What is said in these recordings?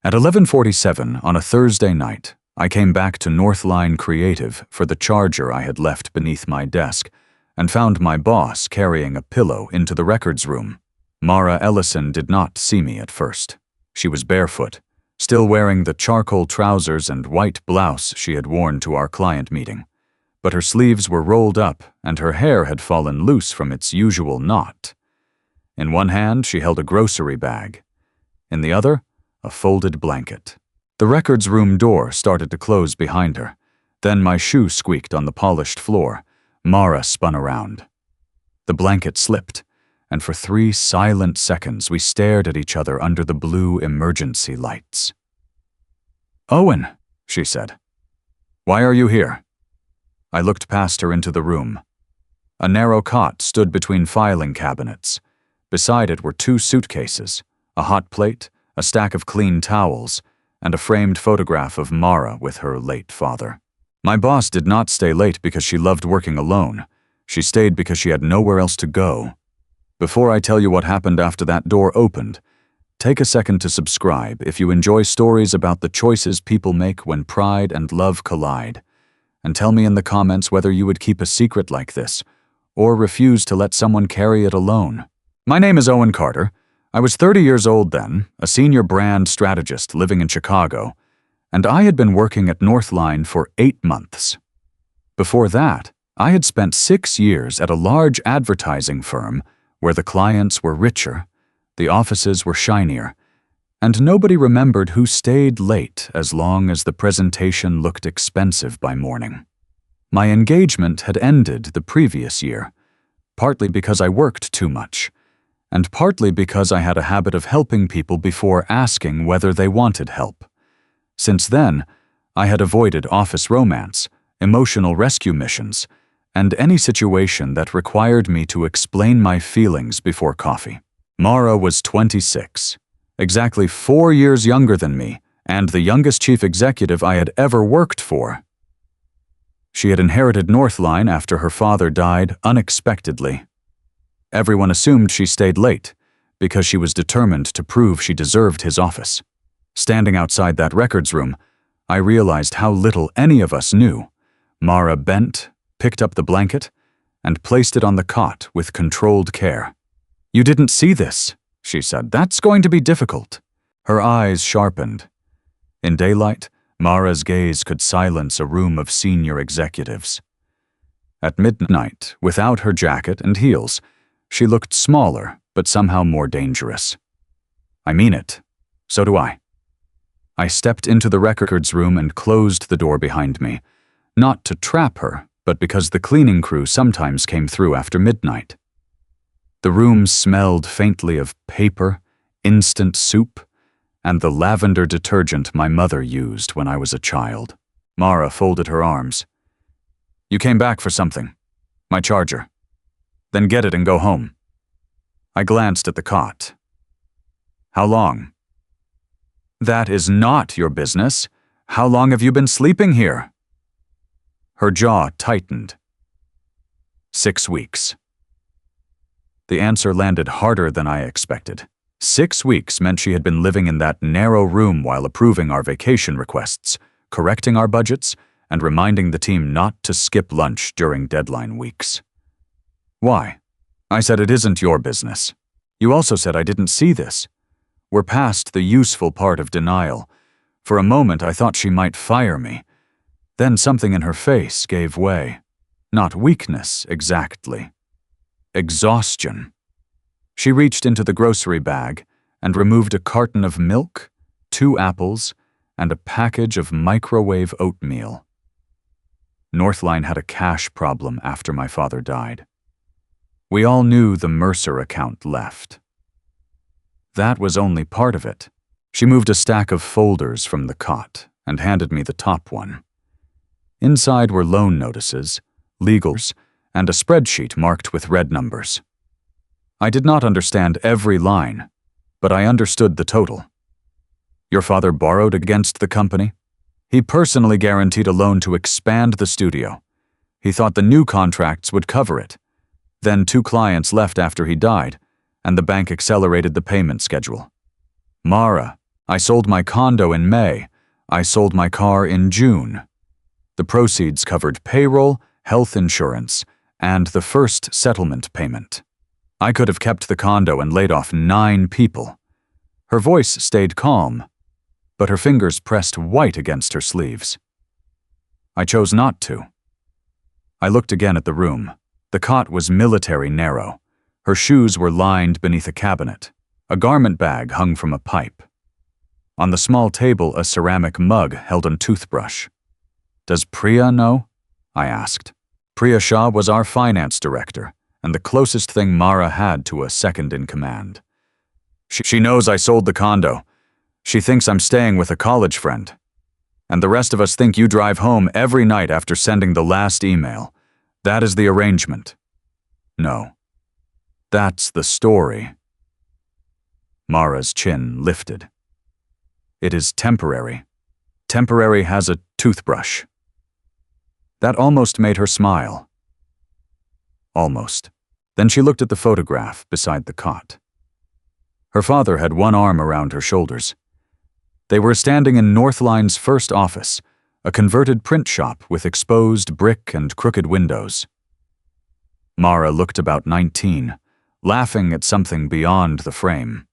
At 11:47 on a Thursday night, I came back to Northline Creative for the charger I had left beneath my desk and found my boss carrying a pillow into the records room. Mara Ellison did not see me at first. She was barefoot, still wearing the charcoal trousers and white blouse she had worn to our client meeting, but her sleeves were rolled up and her hair had fallen loose from its usual knot. In one hand, she held a grocery bag. In the other, a folded blanket. The records room door started to close behind her. Then my shoe squeaked on the polished floor. Mara spun around. The blanket slipped, and for 3 silent seconds we stared at each other under the blue emergency lights. "Owen," she said. "Why are you here?" I looked past her into the room. A narrow cot stood between filing cabinets. Beside it were 2 suitcases, a hot plate, a stack of clean towels, and a framed photograph of Mara with her late father. My boss did not stay late because she loved working alone. She stayed because she had nowhere else to go. Before I tell you what happened after that door opened, take a second to subscribe if you enjoy stories about the choices people make when pride and love collide, and tell me in the comments whether you would keep a secret like this, or refuse to let someone carry it alone. My name is Owen Carter. I was 30 years old then, a senior brand strategist living in Chicago, and I had been working at Northline for 8 months. Before that, I had spent 6 years at a large advertising firm where the clients were richer, the offices were shinier, and nobody remembered who stayed late as long as the presentation looked expensive by morning. My engagement had ended the previous year, partly because I worked too much, and partly because I had a habit of helping people before asking whether they wanted help. Since then, I had avoided office romance, emotional rescue missions, and any situation that required me to explain my feelings before coffee. Mara was 26, exactly 4 years younger than me, and the youngest chief executive I had ever worked for. She had inherited Northline after her father died unexpectedly. Everyone assumed she stayed late because she was determined to prove she deserved his office. Standing outside that records room, I realized how little any of us knew. Mara bent, picked up the blanket, and placed it on the cot with controlled care. "You didn't see this," she said. "That's going to be difficult." Her eyes sharpened. In daylight, Mara's gaze could silence a room of senior executives. At midnight, without her jacket and heels, she looked smaller, but somehow more dangerous. "I mean it. So do I." I stepped into the records room and closed the door behind me, not to trap her, but because the cleaning crew sometimes came through after midnight. The room smelled faintly of paper, instant soup, and the lavender detergent my mother used when I was a child. Mara folded her arms. "You came back for something. My charger. Then get it and go home." I glanced at the cot. "How long?" "That is not your business. How long have you been sleeping here?" Her jaw tightened. 6 weeks. The answer landed harder than I expected. 6 weeks meant she had been living in that narrow room while approving our vacation requests, correcting our budgets, and reminding the team not to skip lunch during deadline weeks. "Why?" I said, "It isn't your business. You also said I didn't see this." We're past the useful part of denial. For a moment, I thought she might fire me. Then something in her face gave way. Not weakness, exactly. Exhaustion. She reached into the grocery bag and removed a carton of milk, 2 apples, and a package of microwave oatmeal. Northline had a cash problem after my father died. We all knew the Mercer account left. That was only part of it. She moved a stack of folders from the cot and handed me the top one. Inside were loan notices, legals, and a spreadsheet marked with red numbers. I did not understand every line, but I understood the total. Your father borrowed against the company? He personally guaranteed a loan to expand the studio. He thought the new contracts would cover it. Then 2 clients left after he died, and the bank accelerated the payment schedule. Mara, I sold my condo in May. I sold my car in June. The proceeds covered payroll, health insurance, and the first settlement payment. I could have kept the condo and laid off 9 people. Her voice stayed calm, but her fingers pressed white against her sleeves. I chose not to. I looked again at the room. The cot was military narrow. Her shoes were lined beneath a cabinet. A garment bag hung from a pipe. On the small table, a ceramic mug held a toothbrush. "Does Priya know?" I asked. Priya Shah was our finance director, and the closest thing Mara had to a second-in-command. She knows I sold the condo. She thinks I'm staying with a college friend. And the rest of us think you drive home every night after sending the last email. That is the arrangement. No. That's the story. Mara's chin lifted. It is temporary. Temporary has a toothbrush. That almost made her smile. Almost. Then she looked at the photograph beside the cot. Her father had one arm around her shoulders. They were standing in Northline's first office, a converted print shop with exposed brick and crooked windows. Mara looked about 19, laughing at something beyond the frame.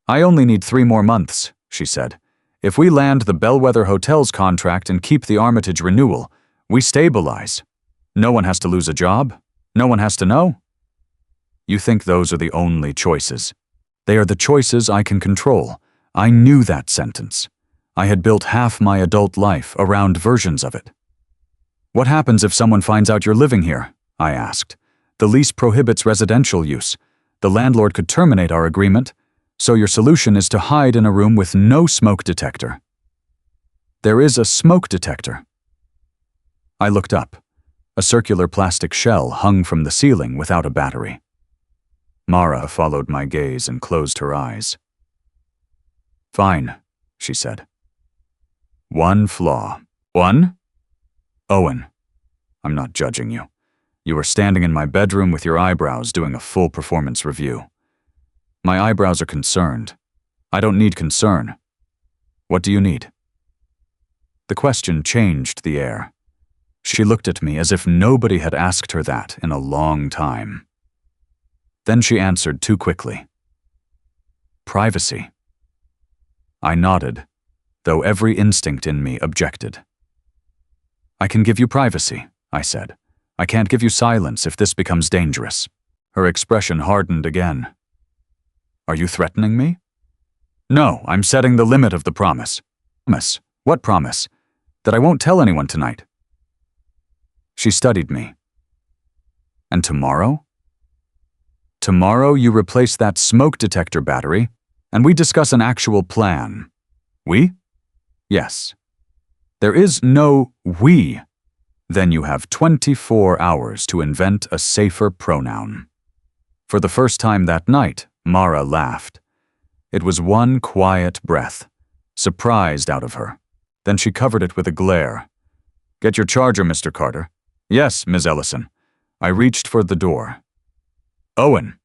"I only need 3 more months," she said. "If we land the Bellwether Hotels contract and keep the Armitage renewal, we stabilize. No one has to lose a job. No one has to know." You think those are the only choices. They are the choices I can control. I knew that sentence. I had built half my adult life around versions of it. "What happens if someone finds out you're living here?" I asked. "The lease prohibits residential use. The landlord could terminate our agreement, so your solution is to hide in a room with no smoke detector." "There is a smoke detector." I looked up. A circular plastic shell hung from the ceiling without a battery. Mara followed my gaze and closed her eyes. "Fine," she said. "One flaw." "One?" "Owen, I'm not judging you. You were standing in my bedroom with your eyebrows doing a full performance review. My eyebrows are concerned. I don't need concern. What do you need?" The question changed the air. She looked at me as if nobody had asked her that in a long time. Then she answered too quickly. "Privacy." I nodded, though every instinct in me objected. "I can give you privacy," I said. "I can't give you silence if this becomes dangerous." Her expression hardened again. "Are you threatening me?" "No, I'm setting the limit of the promise." "Promise? What promise?" "That I won't tell anyone tonight." She studied me. "And tomorrow?" "Tomorrow you replace that smoke detector battery, and we discuss an actual plan." "We?" "Yes." "There is no we." "Then you have 24 hours to invent a safer pronoun." For the first time that night, Mara laughed. It was one quiet breath, surprised out of her. Then she covered it with a glare. "Get your charger, Mr. Carter." "Yes, Ms. Ellison." I reached for the door. "Owen."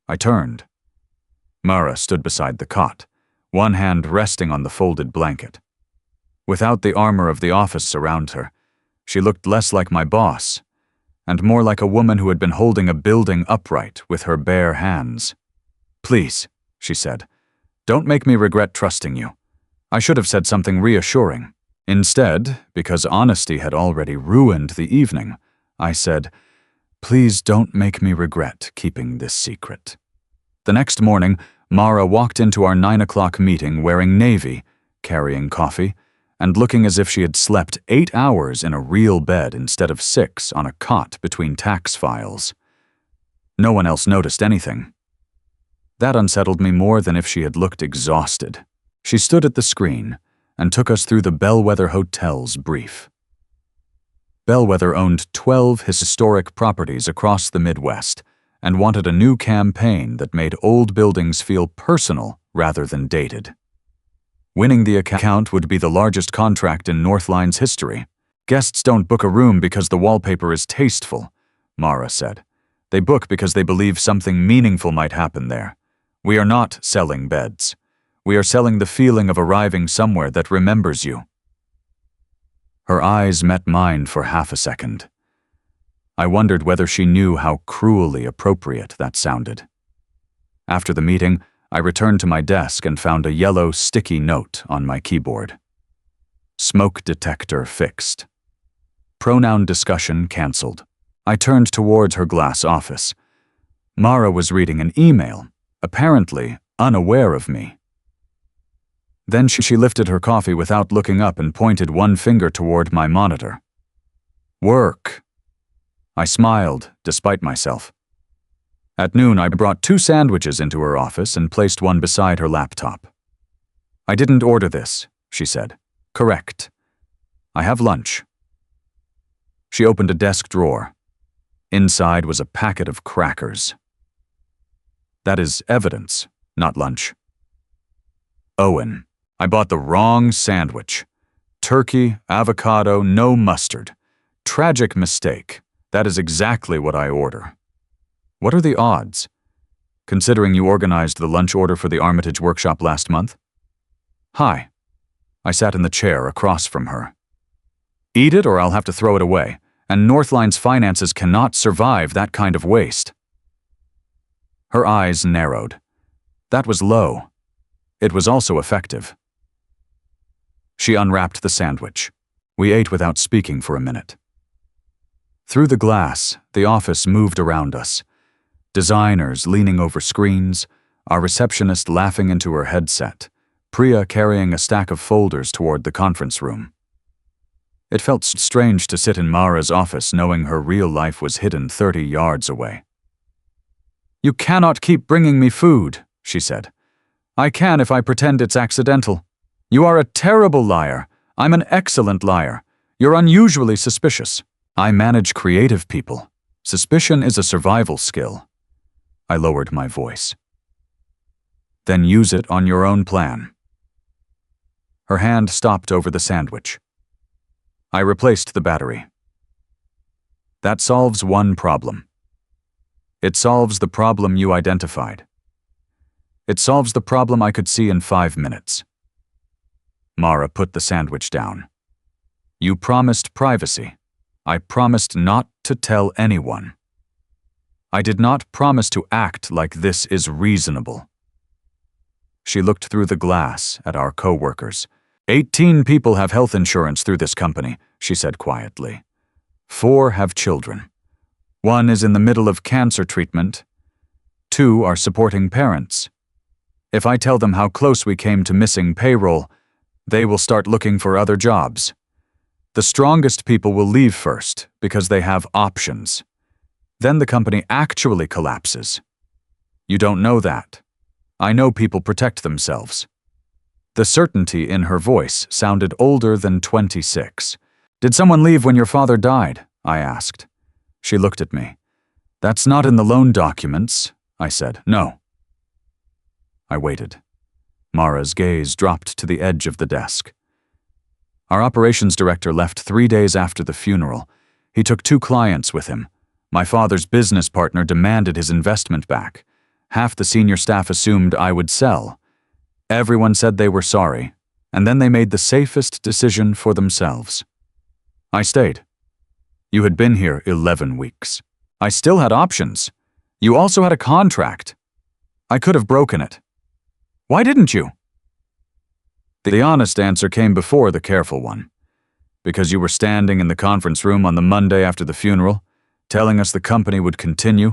I turned. Mara stood beside the cot, one hand resting on the folded blanket. Without the armor of the office around her, she looked less like my boss, and more like a woman who had been holding a building upright with her bare hands. "Please," she said, "don't make me regret trusting you." I should have said something reassuring. Instead, because honesty had already ruined the evening, I said, "Please don't make me regret keeping this secret." The next morning, Mara walked into our 9 o'clock meeting wearing navy, carrying coffee, and looking as if she had slept 8 hours in a real bed instead of 6 on a cot between tax files. No one else noticed anything. That unsettled me more than if she had looked exhausted. She stood at the screen and took us through the Bellwether Hotel's brief. Bellwether owned 12 historic properties across the Midwest and wanted a new campaign that made old buildings feel personal rather than dated. Winning the account would be the largest contract in Northline's history. "Guests don't book a room because the wallpaper is tasteful," Mara said. "They book because they believe something meaningful might happen there. We are not selling beds. We are selling the feeling of arriving somewhere that remembers you." Her eyes met mine for half a second. I wondered whether she knew how cruelly appropriate that sounded. After the meeting, I returned to my desk and found a yellow, sticky note on my keyboard. Smoke detector fixed. Pronoun discussion canceled. I turned towards her glass office. Mara was reading an email, apparently unaware of me. Then she lifted her coffee without looking up and pointed one finger toward my monitor. "Work." I smiled, despite myself. At noon, I brought 2 sandwiches into her office and placed one beside her laptop. "I didn't order this," she said. "Correct. I have lunch." She opened a desk drawer. Inside was a packet of crackers. "That is evidence, not lunch." "Owen, I bought the wrong sandwich. Turkey, avocado, no mustard. Tragic mistake. That is exactly what I order." "What are the odds? Considering you organized the lunch order for the Armitage workshop last month?" "Hi." I sat in the chair across from her. "Eat it or I'll have to throw it away, and Northline's finances cannot survive that kind of waste." Her eyes narrowed. That was low. It was also effective. She unwrapped the sandwich. We ate without speaking for a minute. Through the glass, the office moved around us. Designers leaning over screens, our receptionist laughing into her headset, Priya carrying a stack of folders toward the conference room. It felt strange to sit in Mara's office knowing her real life was hidden 30 yards away. "You cannot keep bringing me food," she said. "I can if I pretend it's accidental. You are a terrible liar. I'm an excellent liar. You're unusually suspicious. I manage creative people. Suspicion is a survival skill." I lowered my voice. "Then use it on your own plan." Her hand stopped over the sandwich. I replaced the battery. "That solves one problem. It solves the problem you identified. It solves the problem I could see in 5 minutes." Mara put the sandwich down. "You promised privacy. I promised not to tell anyone. I did not promise to act like this is reasonable." She looked through the glass at our co-workers. 18 people have health insurance through this company," she said quietly. 4 have children. 1 is in the middle of cancer treatment. 2 are supporting parents. If I tell them how close we came to missing payroll, they will start looking for other jobs. The strongest people will leave first because they have options. Then the company actually collapses. You don't know that. I know people protect themselves." The certainty in her voice sounded older than 26. "Did someone leave when your father died?" I asked. She looked at me. "That's not in the loan documents," I said. "No." I waited. Mara's gaze dropped to the edge of the desk. "Our operations director left 3 days after the funeral. He took 2 clients with him. My father's business partner demanded his investment back. Half the senior staff assumed I would sell. Everyone said they were sorry, and then they made the safest decision for themselves. I stayed. You had been here 11 weeks. I still had options. You also had a contract. I could have broken it. Why didn't you?" The honest answer came before the careful one. "Because you were standing in the conference room on the Monday after the funeral, telling us the company would continue,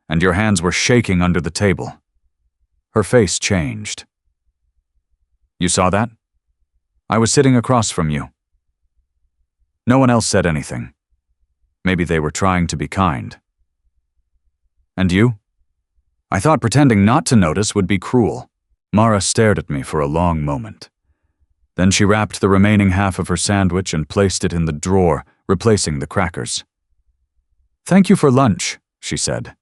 and your hands were shaking under the table." Her face changed. "You saw that? I was sitting across from you." No one else said anything. Maybe they were trying to be kind. "And you?" I thought pretending not to notice would be cruel. Mara stared at me for a long moment. Then she wrapped the remaining half of her sandwich and placed it in the drawer, replacing the crackers. "Thank you for lunch," she said.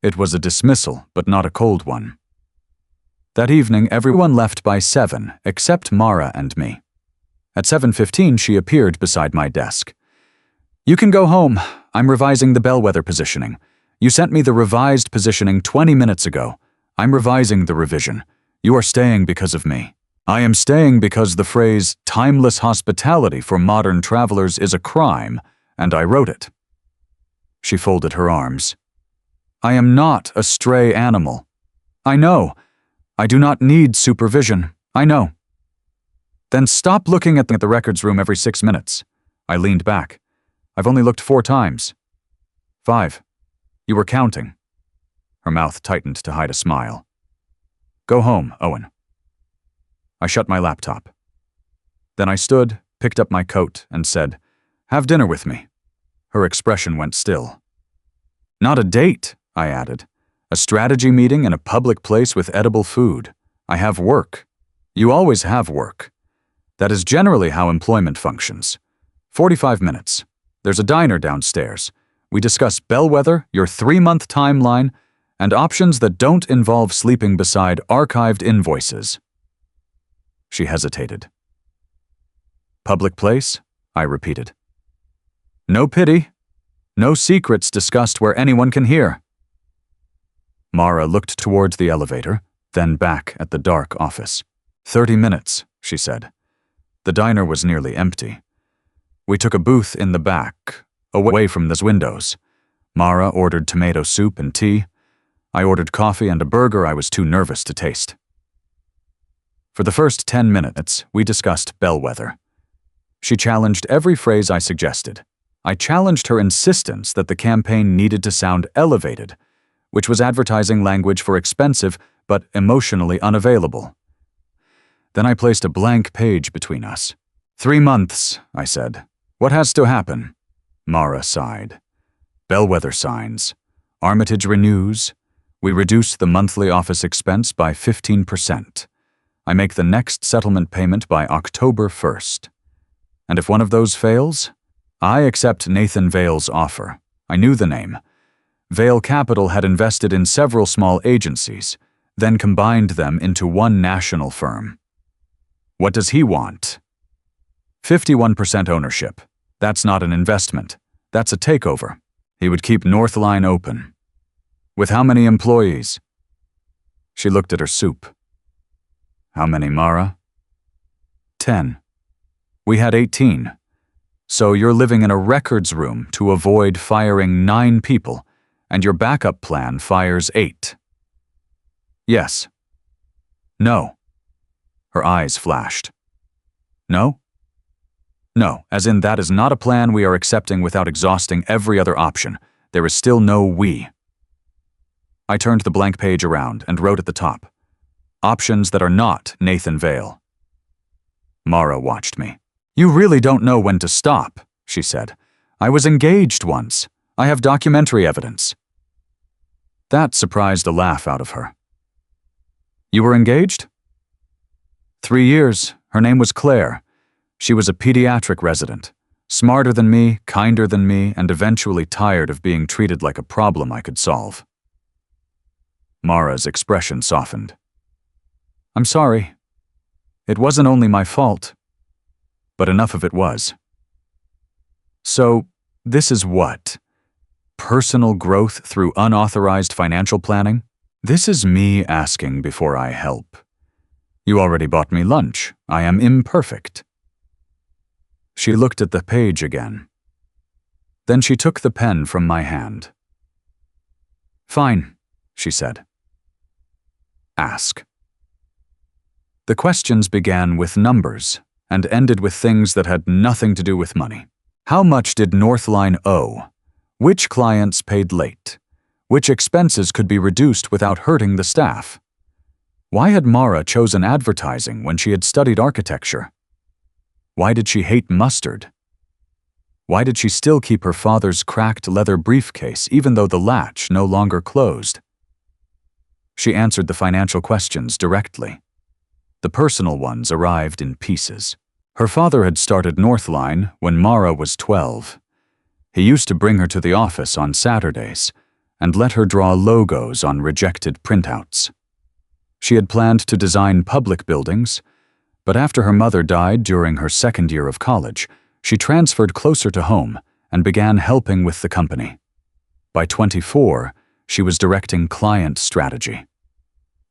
It was a dismissal, but not a cold one. That evening, everyone left by 7, except Mara and me. At 7:15, she appeared beside my desk. "You can go home. I'm revising the bellwether positioning. You sent me the revised positioning 20 minutes ago. I'm revising the revision. You are staying because of me. I am staying because the phrase timeless hospitality for modern travelers is a crime, and I wrote it. She folded her arms. I am not a stray animal. I know. I do not need supervision. I know. Then stop looking at the records room every 6 minutes. I leaned back. I've only looked 4 times. 5. You were counting. Her mouth tightened to hide a smile. Go home, Owen. I shut my laptop. Then I stood, picked up my coat, and said, Have dinner with me. Her expression went still. Not a date, I added. A strategy meeting in a public place with edible food. I have work. You always have work. That is generally how employment functions. 45 minutes. There's a diner downstairs. We discuss bellwether, your 3-month timeline, and options that don't involve sleeping beside archived invoices. She hesitated. Public place? I repeated. No pity. No secrets discussed where anyone can hear. Mara looked towards the elevator, then back at the dark office. 30 minutes, she said. The diner was nearly empty. We took a booth in the back, away from the windows. Mara ordered tomato soup and tea. I ordered coffee and a burger I was too nervous to taste. For the first 10 minutes, we discussed bellwether. She challenged every phrase I suggested. I challenged her insistence that the campaign needed to sound elevated, which was advertising language for expensive but emotionally unavailable. Then I placed a blank page between us. 3 months, I said. What has to happen? Mara sighed. Bellwether signs. Armitage renews. We reduce the monthly office expense by 15%. I make the next settlement payment by October 1st. And if one of those fails, I accept Nathan Vale's offer. I knew the name. Vale Capital had invested in several small agencies, then combined them into one national firm. What does he want? 51% ownership. That's not an investment. That's a takeover. He would keep Northline open. With how many employees? She looked at her soup. How many, Mara? 10. We had 18. So you're living in a records room to avoid firing 9 people, and your backup plan fires 8. Yes. No. Her eyes flashed. No? No, as in that is not a plan we are accepting without exhausting every other option. There is still no we. I turned the blank page around and wrote at the top, options that are not Nathan Vale. Mara watched me. You really don't know when to stop, she said. I was engaged once. I have documentary evidence. That surprised a laugh out of her. You were engaged? 3 years. Her name was Claire. She was a pediatric resident, smarter than me, kinder than me, and eventually tired of being treated like a problem I could solve. Mara's expression softened. I'm sorry. It wasn't only my fault, but enough of it was. So, this is what? Personal growth through unauthorized financial planning? This is me asking before I help. You already bought me lunch. I am imperfect. She looked at the page again. Then she took the pen from my hand. Fine, she said. Ask. The questions began with numbers and ended with things that had nothing to do with money. How much did Northline owe? Which clients paid late? Which expenses could be reduced without hurting the staff? Why had Mara chosen advertising when she had studied architecture? Why did she hate mustard? Why did she still keep her father's cracked leather briefcase even though the latch no longer closed? She answered the financial questions directly. The personal ones arrived in pieces. Her father had started Northline when Mara was 12. He used to bring her to the office on Saturdays and let her draw logos on rejected printouts. She had planned to design public buildings, but after her mother died during her second year of college, she transferred closer to home and began helping with the company. By 24, she was directing client strategy.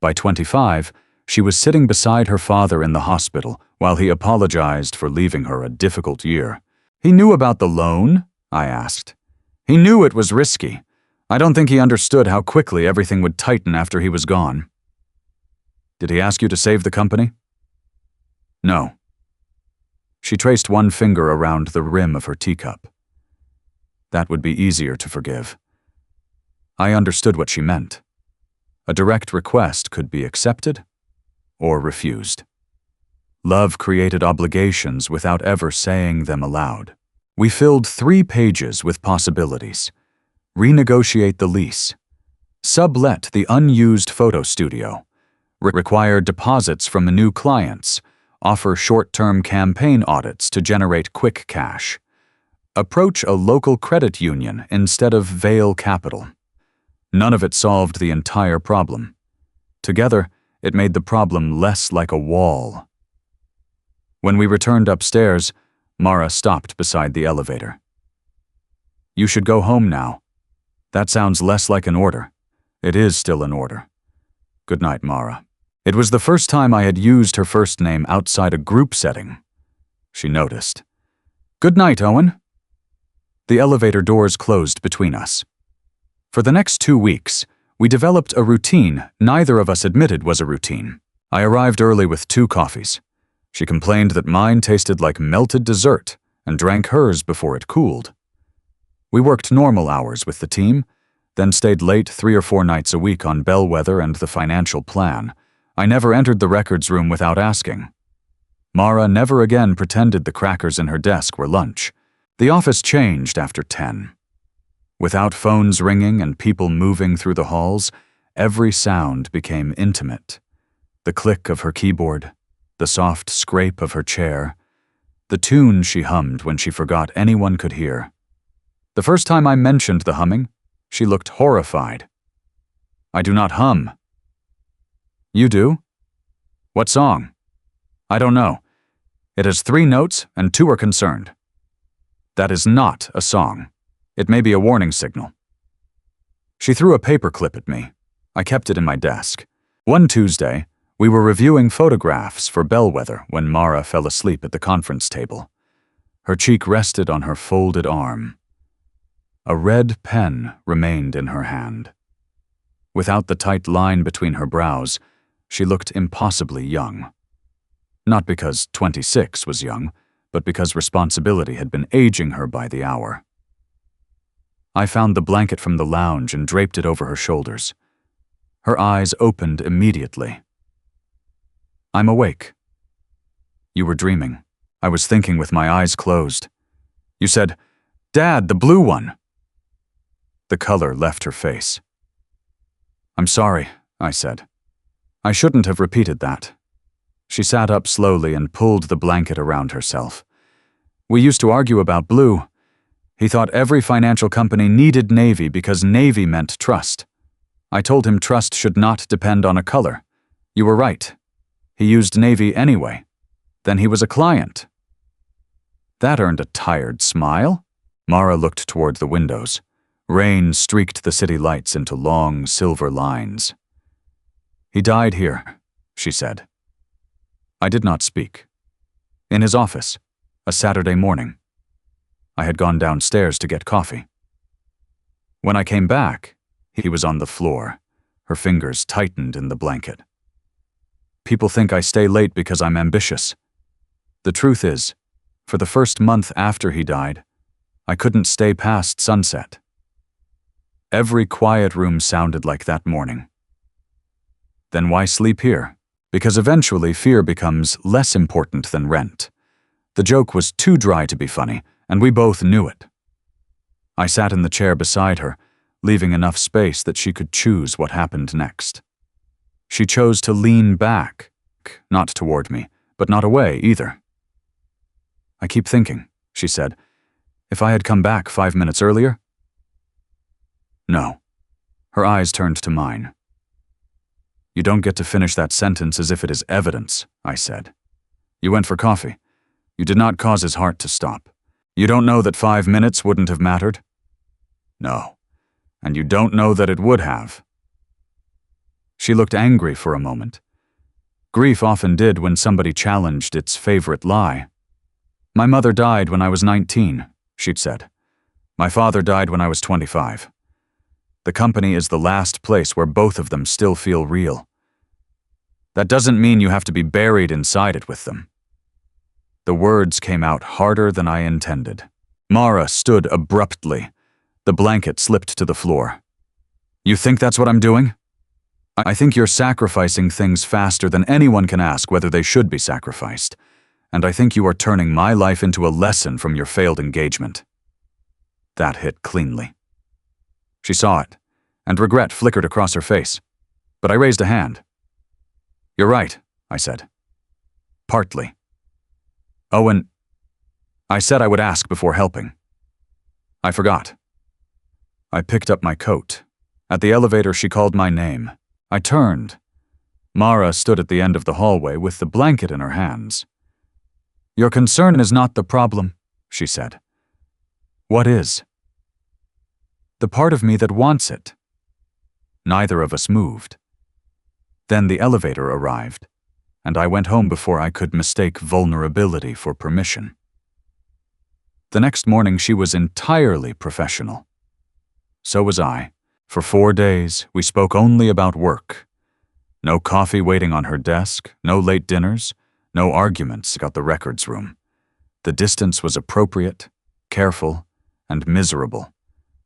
By 25, She was sitting beside her father in the hospital while he apologized for leaving her a difficult year. "He knew about the loan?" I asked. "He knew it was risky. I don't think he understood how quickly everything would tighten after he was gone." "Did he ask you to save the company?" "No." She traced one finger around the rim of her teacup. "That would be easier to forgive." I understood what she meant. A direct request could be accepted or refused. Love created obligations without ever saying them aloud. We filled 3 pages with possibilities. Renegotiate the lease. Sublet the unused photo studio. Require deposits from the new clients. Offer short-term campaign audits to generate quick cash. Approach a local credit union instead of Vail Capital. None of it solved the entire problem. Together, it made the problem less like a wall. When we returned upstairs, Mara stopped beside the elevator. "You should go home now. That sounds less like an order." "It is still an order. Good night, Mara." It was the first time I had used her first name outside a group setting. She noticed. "Good night, Owen." The elevator doors closed between us. For the next 2 weeks, we developed a routine neither of us admitted was a routine. I arrived early with 2 coffees. She complained that mine tasted like melted dessert and drank hers before it cooled. We worked normal hours with the team, then stayed late 3 or 4 nights a week on Bellwether and the financial plan. I never entered the records room without asking. Mara never again pretended the crackers in her desk were lunch. The office changed after 10. Without phones ringing and people moving through the halls, every sound became intimate. The click of her keyboard, the soft scrape of her chair, the tune she hummed when she forgot anyone could hear. The first time I mentioned the humming, she looked horrified. "I do not hum." "You do?" "What song?" "I don't know. It has 3 notes and 2 are concerned." "That is not a song. It may be a warning signal." She threw a paperclip at me. I kept it in my desk. One Tuesday, we were reviewing photographs for Bellwether when Mara fell asleep at the conference table. Her cheek rested on her folded arm. A red pen remained in her hand. Without the tight line between her brows, she looked impossibly young. Not because 26 was young, but because responsibility had been aging her by the hour. I found the blanket from the lounge and draped it over her shoulders. Her eyes opened immediately. "I'm awake." "You were dreaming. I was thinking with my eyes closed. You said, 'Dad, the blue one.'" The color left her face. "I'm sorry," I said. "I shouldn't have repeated that." She sat up slowly and pulled the blanket around herself. "We used to argue about blue. He thought every financial company needed navy because navy meant trust. I told him trust should not depend on a color. You were right. He used navy anyway. Then he was a client." That earned a tired smile. Mara looked toward the windows. Rain streaked the city lights into long silver lines. "He died here," she said. I did not speak. In his office, a Saturday morning. I had gone downstairs to get coffee. When I came back, he was on the floor, her fingers tightened in the blanket. People think I stay late because I'm ambitious. The truth is, for the first month after he died, I couldn't stay past sunset. Every quiet room sounded like that morning. Then why sleep here? Because eventually fear becomes less important than rent. The joke was too dry to be funny, and we both knew it. I sat in the chair beside her, leaving enough space that she could choose what happened next. She chose to lean back, not toward me, but not away either. "I keep thinking," she said, "if I had come back 5 minutes earlier?" "No." Her eyes turned to mine. "You don't get to finish that sentence as if it is evidence," I said. "You went for coffee. You did not cause his heart to stop. You don't know that 5 minutes wouldn't have mattered?" "No. And you don't know that it would have." She looked angry for a moment. Grief often did when somebody challenged its favorite lie. "My mother died when I was 19, she'd said. "My father died when I was 25. The company is the last place where both of them still feel real. That doesn't mean you have to be buried inside it with them." The words came out harder than I intended. Mara stood abruptly. The blanket slipped to the floor. "You think that's what I'm doing?" "I think you're sacrificing things faster than anyone can ask whether they should be sacrificed. And I think you are turning my life into a lesson from your failed engagement." That hit cleanly. She saw it, and regret flickered across her face. But I raised a hand. "You're right," I said. "Partly. Owen, I said I would ask before helping. I forgot." I picked up my coat. At the elevator, she called my name. I turned. Mara stood at the end of the hallway with the blanket in her hands. "Your concern is not the problem," she said. "What is?" "The part of me that wants it." Neither of us moved. Then the elevator arrived, and I went home before I could mistake vulnerability for permission. The next morning she was entirely professional. So was I. For 4 days, we spoke only about work. No coffee waiting on her desk, no late dinners, no arguments about the records room. The distance was appropriate, careful, and miserable.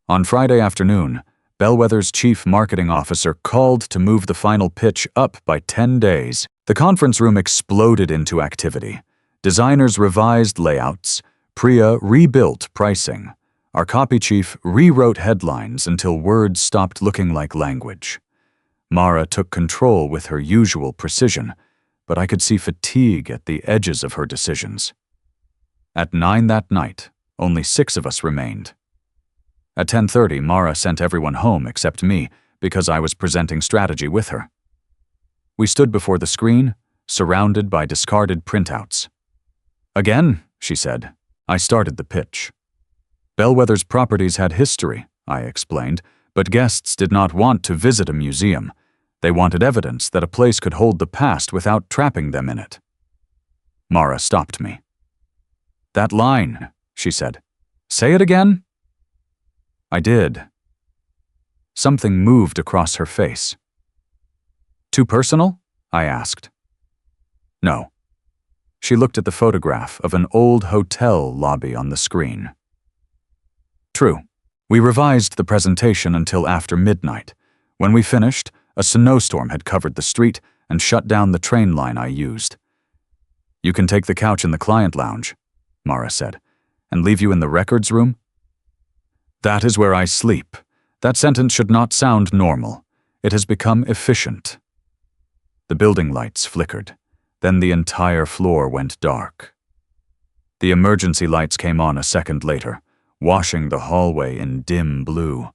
On Friday afternoon, Bellwether's chief marketing officer called to move the final pitch up by 10 days. The conference room exploded into activity. Designers revised layouts. Priya rebuilt pricing. Our copy chief rewrote headlines until words stopped looking like language. Mara took control with her usual precision, but I could see fatigue at the edges of her decisions. At 9 that night, only 6 of us remained. At 10:30, Mara sent everyone home except me because I was presenting strategy with her. We stood before the screen, surrounded by discarded printouts. "Again," she said. I started the pitch. Bellwether's properties had history, I explained, but guests did not want to visit a museum. They wanted evidence that a place could hold the past without trapping them in it. Mara stopped me. "That line," she said. "Say it again?" I did. Something moved across her face. "Too personal?" I asked. "No." She looked at the photograph of an old hotel lobby on the screen. "True. We revised the presentation until after midnight. When we finished, a snowstorm had covered the street and shut down the train line I used. You can take the couch in the client lounge," Mara said, "and leave you in the records room?" "That is where I sleep. That sentence should not sound normal. It has become efficient." The building lights flickered. Then the entire floor went dark. The emergency lights came on a second later, washing the hallway in dim blue.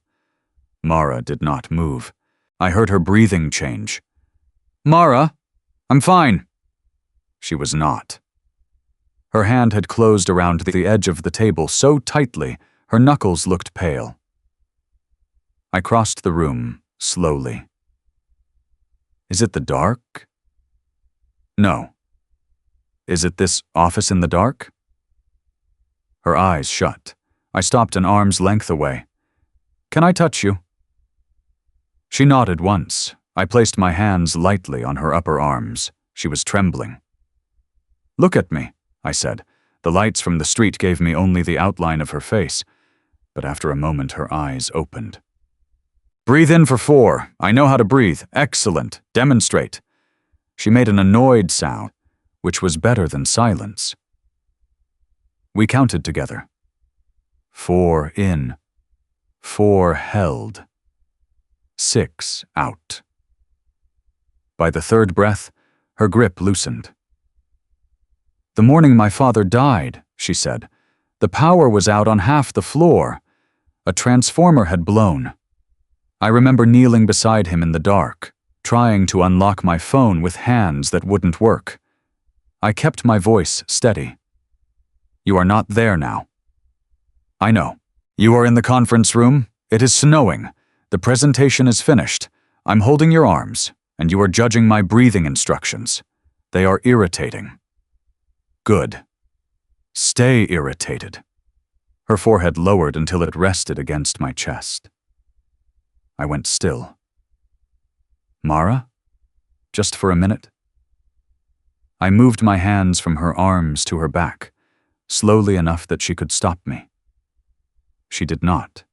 Mara did not move. I heard her breathing change. "Mara, I'm fine." She was not. Her hand had closed around the edge of the table so tightly, her knuckles looked pale. I crossed the room, slowly. "Is it the dark?" "No." "Is it this office in the dark?" Her eyes shut. I stopped an arm's length away. "Can I touch you?" She nodded once. I placed my hands lightly on her upper arms. She was trembling. "Look at me," I said. The lights from the street gave me only the outline of her face, but after a moment her eyes opened. "Breathe in for 4. I know how to breathe. Excellent. Demonstrate." She made an annoyed sound, which was better than silence. We counted together. 4 in. 4 held. 6 out. By the third breath, her grip loosened. "The morning my father died," she said, "the power was out on half the floor. A transformer had blown. I remember kneeling beside him in the dark, trying to unlock my phone with hands that wouldn't work. I kept my voice steady. You are not there now. I know. You are in the conference room. It is snowing. The presentation is finished. I'm holding your arms, and you are judging my breathing instructions. They are irritating. Good. Stay irritated. Her forehead lowered until it rested against my chest. I went still. Mara? Just for a minute? I moved my hands from her arms to her back, slowly enough that she could stop me. She did not.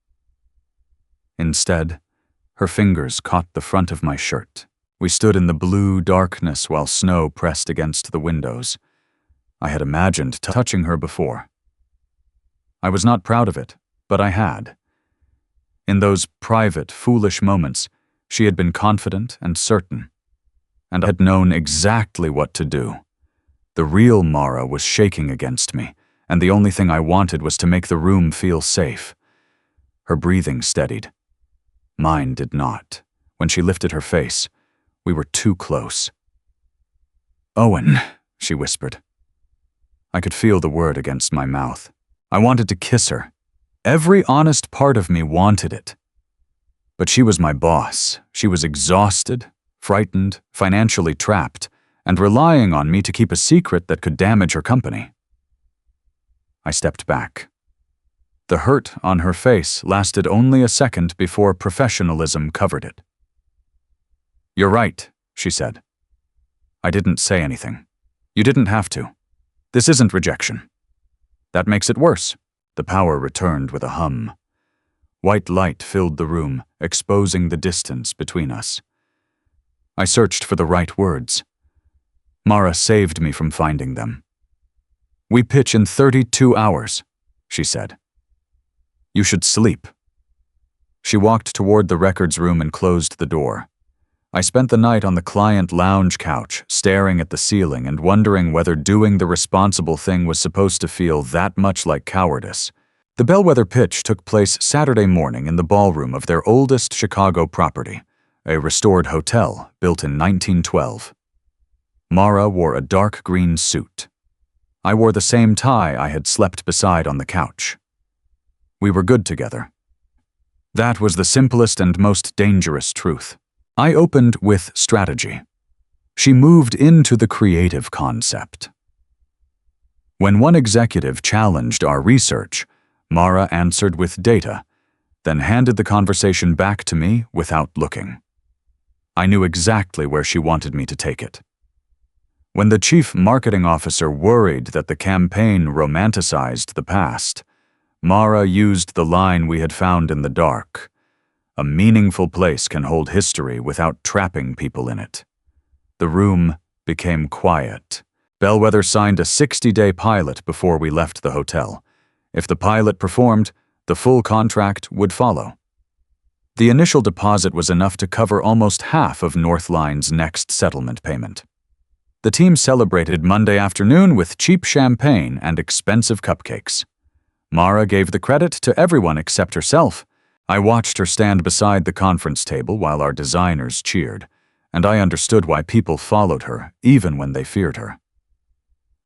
Instead, her fingers caught the front of my shirt. We stood in the blue darkness while snow pressed against the windows. I had imagined touching her before. I was not proud of it, but I had. In those private, foolish moments, she had been confident and certain, and I had known exactly what to do. The real Mara was shaking against me, and the only thing I wanted was to make the room feel safe. Her breathing steadied. Mine did not. When she lifted her face, we were too close. "Owen," she whispered. I could feel the word against my mouth. I wanted to kiss her. Every honest part of me wanted it. But she was my boss. She was exhausted, frightened, financially trapped, and relying on me to keep a secret that could damage her company. I stepped back. The hurt on her face lasted only a second before professionalism covered it. "You're right," she said. I didn't say anything. "You didn't have to. This isn't rejection." "That makes it worse." The power returned with a hum. White light filled the room, exposing the distance between us. I searched for the right words. Mara saved me from finding them. "We pitch in 32 hours, she said. "You should sleep." She walked toward the records room and closed the door. I spent the night on the client lounge couch, staring at the ceiling and wondering whether doing the responsible thing was supposed to feel that much like cowardice. The bellwether pitch took place Saturday morning in the ballroom of their oldest Chicago property, a restored hotel built in 1912. Mara wore a dark green suit. I wore the same tie I had slept beside on the couch. We were good together. That was the simplest and most dangerous truth. I opened with strategy. She moved into the creative concept. When one executive challenged our research, Mara answered with data, then handed the conversation back to me without looking. I knew exactly where she wanted me to take it. When the chief marketing officer worried that the campaign romanticized the past, Mara used the line we had found in the dark. "A meaningful place can hold history without trapping people in it." The room became quiet. Bellwether signed a 60-day pilot before we left the hotel. If the pilot performed, the full contract would follow. The initial deposit was enough to cover almost half of Northline's next settlement payment. The team celebrated Monday afternoon with cheap champagne and expensive cupcakes. Mara gave the credit to everyone except herself. I watched her stand beside the conference table while our designers cheered, and I understood why people followed her, even when they feared her.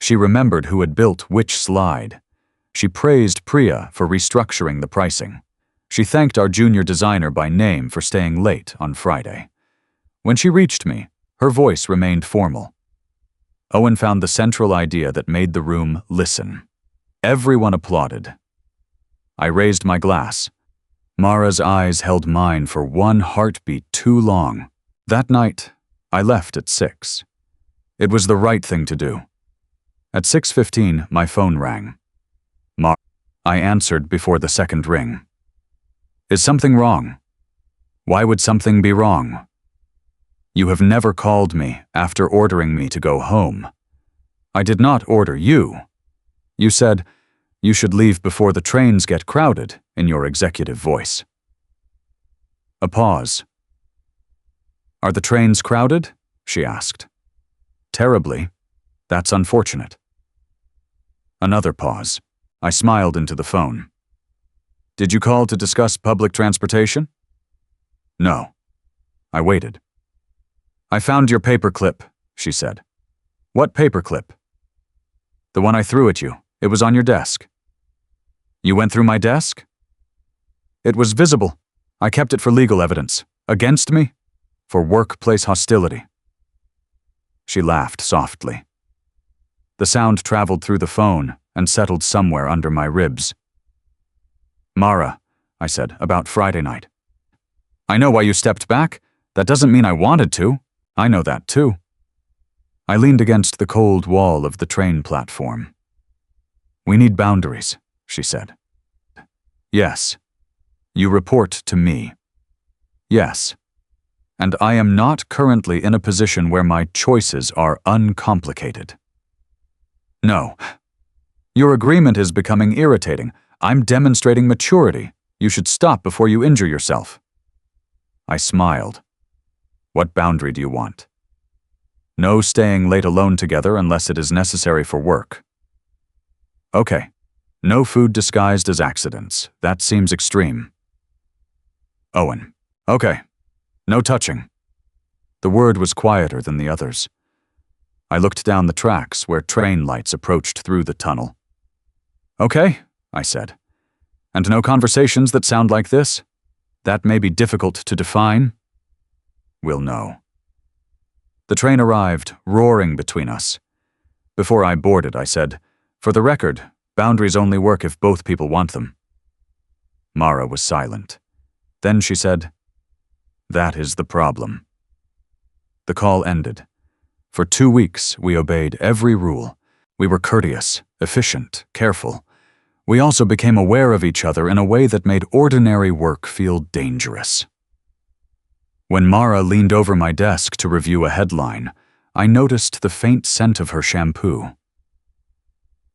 She remembered who had built which slide. She praised Priya for restructuring the pricing. She thanked our junior designer by name for staying late on Friday. When she reached me, her voice remained formal. Owen found the central idea that made the room listen. Everyone applauded. I raised my glass. Mara's eyes held mine for one heartbeat too long. That night, I left at 6. It was the right thing to do. At 6:15, my phone rang. I answered before the second ring. "Is something wrong?" "Why would something be wrong?" "You have never called me after ordering me to go home." "I did not order you. You said, 'You should leave before the trains get crowded,' in your executive voice." A pause. "Are the trains crowded?" she asked. "Terribly. That's unfortunate." Another pause. I smiled into the phone. "Did you call to discuss public transportation?" "No." I waited. "I found your paperclip," she said. "What paperclip?" "The one I threw at you. It was on your desk." "You went through my desk?" "It was visible. I kept it for legal evidence. Against me? For workplace hostility." She laughed softly. The sound traveled through the phone and settled somewhere under my ribs. "Mara," I said, "about Friday night." "I know why you stepped back. That doesn't mean I wanted to. I know that too." I leaned against the cold wall of the train platform. "We need boundaries," she said. "Yes. You report to me." "Yes. And I am not currently in a position where my choices are uncomplicated." "No. Your agreement is becoming irritating. I'm demonstrating maturity. You should stop before you injure yourself." I smiled. "What boundary do you want?" "No staying late alone together unless it is necessary for work." "Okay. No food disguised as accidents. That seems extreme." "Owen." "Okay. No touching." The word was quieter than the others. I looked down the tracks where train lights approached through the tunnel. "Okay," I said. "And no conversations that sound like this? That may be difficult to define." "We'll know." The train arrived, roaring between us. Before I boarded, I said, "For the record, boundaries only work if both people want them." Mara was silent. Then she said, "That is the problem." The call ended. For 2 weeks, we obeyed every rule. We were courteous, efficient, careful. We also became aware of each other in a way that made ordinary work feel dangerous. When Mara leaned over my desk to review a headline, I noticed the faint scent of her shampoo.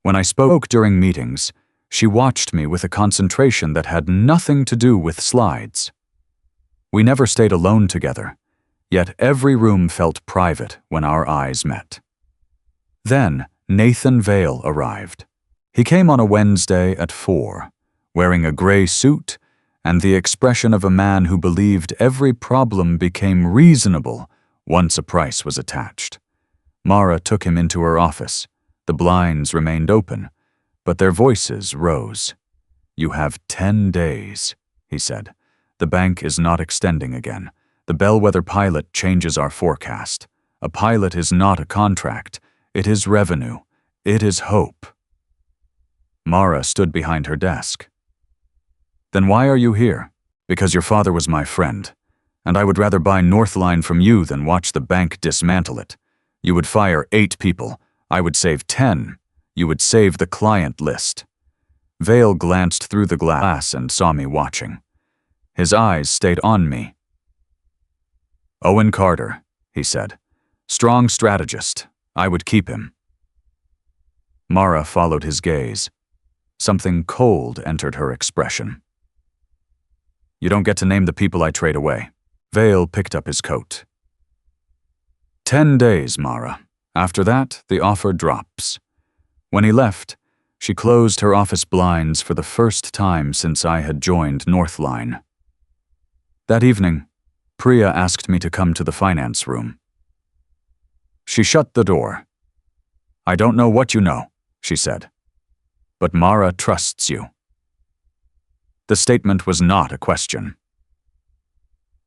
When I spoke during meetings, she watched me with a concentration that had nothing to do with slides. We never stayed alone together, yet every room felt private when our eyes met. Then Nathan Vale arrived. He came on a Wednesday at 4, wearing a gray suit and the expression of a man who believed every problem became reasonable once a price was attached. Mara took him into her office. The blinds remained open, but their voices rose. "You have 10 days, he said. "The bank is not extending again. The bellwether pilot changes our forecast. A pilot is not a contract. It is revenue. It is hope." Mara stood behind her desk. "Then why are you here?" "Because your father was my friend, and I would rather buy Northline from you than watch the bank dismantle it. You would fire 8 people. I would save 10. You would save the client list." Vale glanced through the glass and saw me watching. His eyes stayed on me. "Owen Carter," he said. "Strong strategist. I would keep him." Mara followed his gaze. Something cold entered her expression. "You don't get to name the people I trade away." Vale picked up his coat. 10 days, Mara. After that, the offer drops." When he left, she closed her office blinds for the first time since I had joined Northline. That evening, Priya asked me to come to the finance room. She shut the door. "I don't know what you know," she said, "but Mara trusts you." The statement was not a question.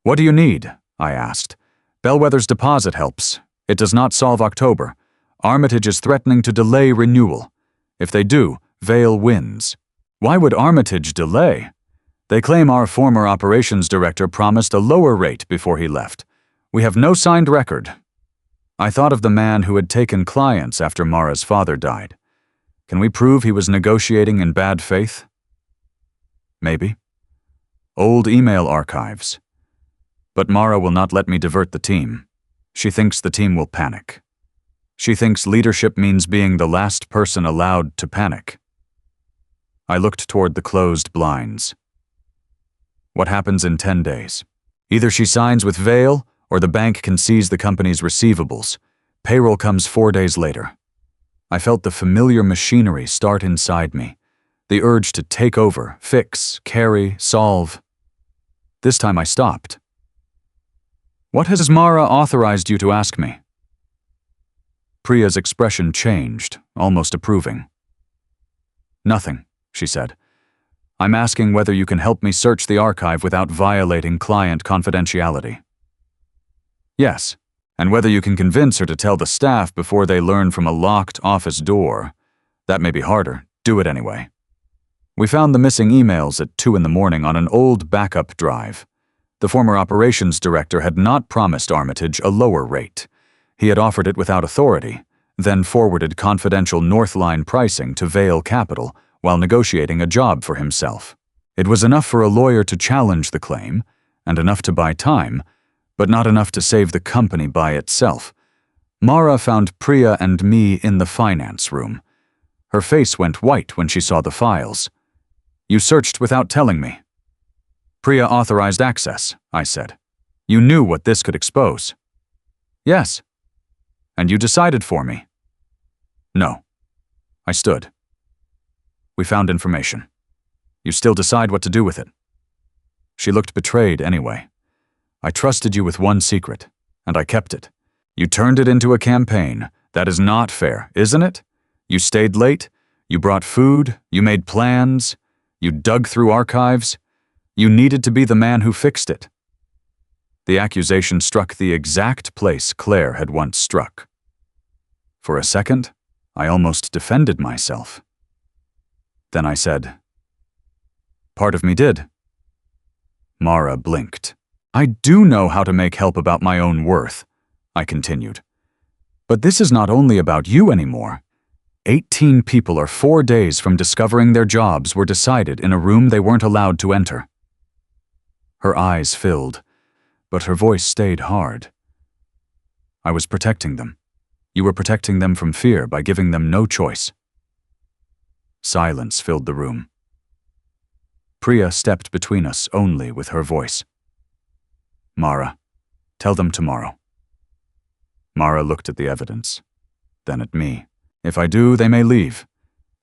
"What do you need?" I asked. "Bellwether's deposit helps. It does not solve October. Armitage is threatening to delay renewal. If they do, Vale wins." "Why would Armitage delay?" "They claim our former operations director promised a lower rate before he left. We have no signed record." I thought of the man who had taken clients after Mara's father died. Can we prove he was negotiating in bad faith? Maybe. Old email archives. But Mara will not let me divert the team. She thinks the team will panic. She thinks leadership means being the last person allowed to panic. I looked toward the closed blinds. What happens in 10 days? Either she signs with Vale, or the bank can seize the company's receivables. Payroll comes 4 days later. I felt the familiar machinery start inside me, the urge to take over, fix, carry, solve. This time I stopped. "What has Mara authorized you to ask me?" Priya's expression changed, almost approving. "Nothing," she said. "I'm asking whether you can help me search the archive without violating client confidentiality." "Yes. And whether you can convince her to tell the staff before they learn from a locked office door, that may be harder. Do it anyway. We found the missing emails at 2 in the morning on an old backup drive. The former operations director had not promised Armitage a lower rate. He had offered it without authority, then forwarded confidential Northline pricing to Vale Capital while negotiating a job for himself. It was enough for a lawyer to challenge the claim, and enough to buy time, but not enough to save the company by itself. Mara found Priya and me in the finance room. Her face went white when she saw the files. "You searched without telling me." "Priya authorized access," I said. "You knew what this could expose." "Yes." "And you decided for me." "No." I stood. "We found information. You still decide what to do with it." She looked betrayed anyway. "I trusted you with one secret, and I kept it. You turned it into a campaign. That is not fair, isn't it? You stayed late, you brought food, you made plans, you dug through archives. You needed to be the man who fixed it." The accusation struck the exact place Claire had once struck. For a second, I almost defended myself. Then I said, "Part of me did." Mara blinked. "I do know how to make help about my own worth," I continued. "But this is not only about you anymore. 18 people or 4 days from discovering their jobs were decided in a room they weren't allowed to enter." Her eyes filled, but her voice stayed hard. "I was protecting them. You were protecting them from fear by giving them no choice." Silence filled the room. Priya stepped between us only with her voice. "Mara, tell them tomorrow." Mara looked at the evidence, then at me. "If I do, they may leave."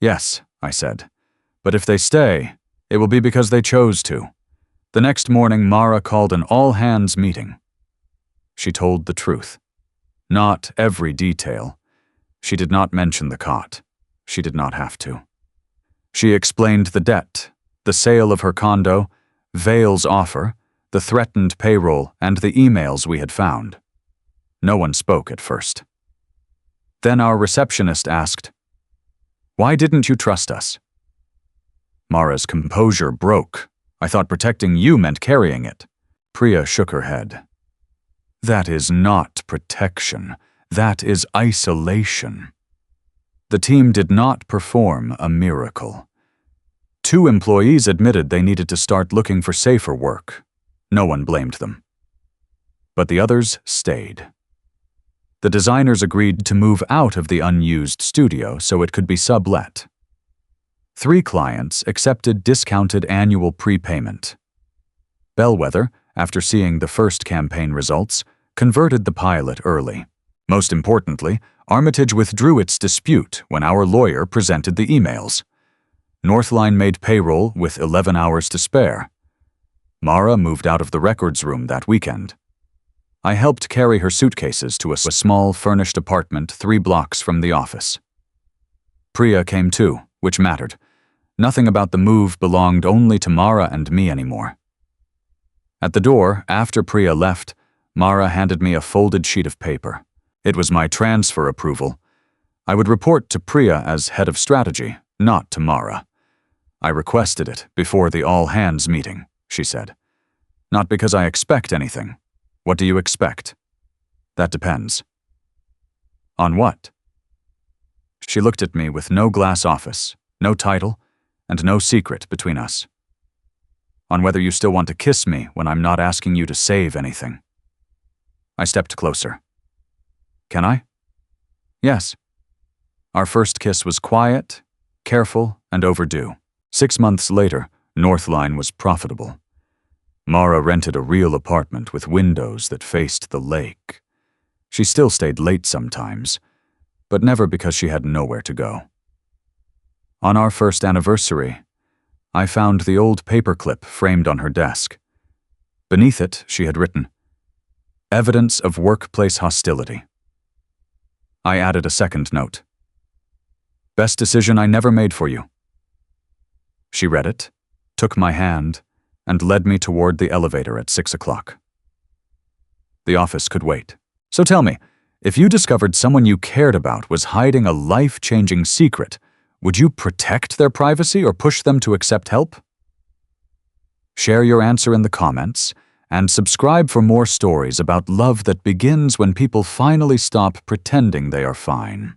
"Yes," I said, "but if they stay, it will be because they chose to." The next morning, Mara called an all-hands meeting. She told the truth. Not every detail. She did not mention the cot. She did not have to. She explained the debt, the sale of her condo, Vale's offer, the threatened payroll, and the emails we had found. No one spoke at first. Then our receptionist asked, "Why didn't you trust us?" Mara's composure broke. "I thought protecting you meant carrying it." Priya shook her head. "That is not protection. That is isolation." The team did not perform a miracle. 2 employees admitted they needed to start looking for safer work. No one blamed them. But the others stayed. The designers agreed to move out of the unused studio so it could be sublet. 3 clients accepted discounted annual prepayment. Bellwether, after seeing the first campaign results, converted the pilot early. Most importantly, Armitage withdrew its dispute when our lawyer presented the emails. Northline made payroll with 11 hours to spare. Mara moved out of the records room that weekend. I helped carry her suitcases to a small furnished apartment 3 blocks from the office. Priya came too, which mattered. Nothing about the move belonged only to Mara and me anymore. At the door, after Priya left, Mara handed me a folded sheet of paper. It was my transfer approval. I would report to Priya as head of strategy, not to Mara. I requested it before the all-hands meeting, she said. "Not because I expect anything. What do you expect?" "That depends." "On what?" She looked at me with no glass office, no title, and no secret between us. "On whether you still want to kiss me when I'm not asking you to save anything." I stepped closer. "Can I?" "Yes." Our first kiss was quiet, careful, and overdue. 6 months later, Northline was profitable. Mara rented a real apartment with windows that faced the lake. She still stayed late sometimes, but never because she had nowhere to go. On our first anniversary, I found the old paperclip framed on her desk. Beneath it, she had written, "Evidence of workplace hostility." I added a second note. "Best decision I never made for you." She read it, took my hand, and led me toward the elevator at 6 o'clock. The office could wait. So tell me, if you discovered someone you cared about was hiding a life-changing secret, would you protect their privacy or push them to accept help? Share your answer in the comments, and subscribe for more stories about love that begins when people finally stop pretending they are fine.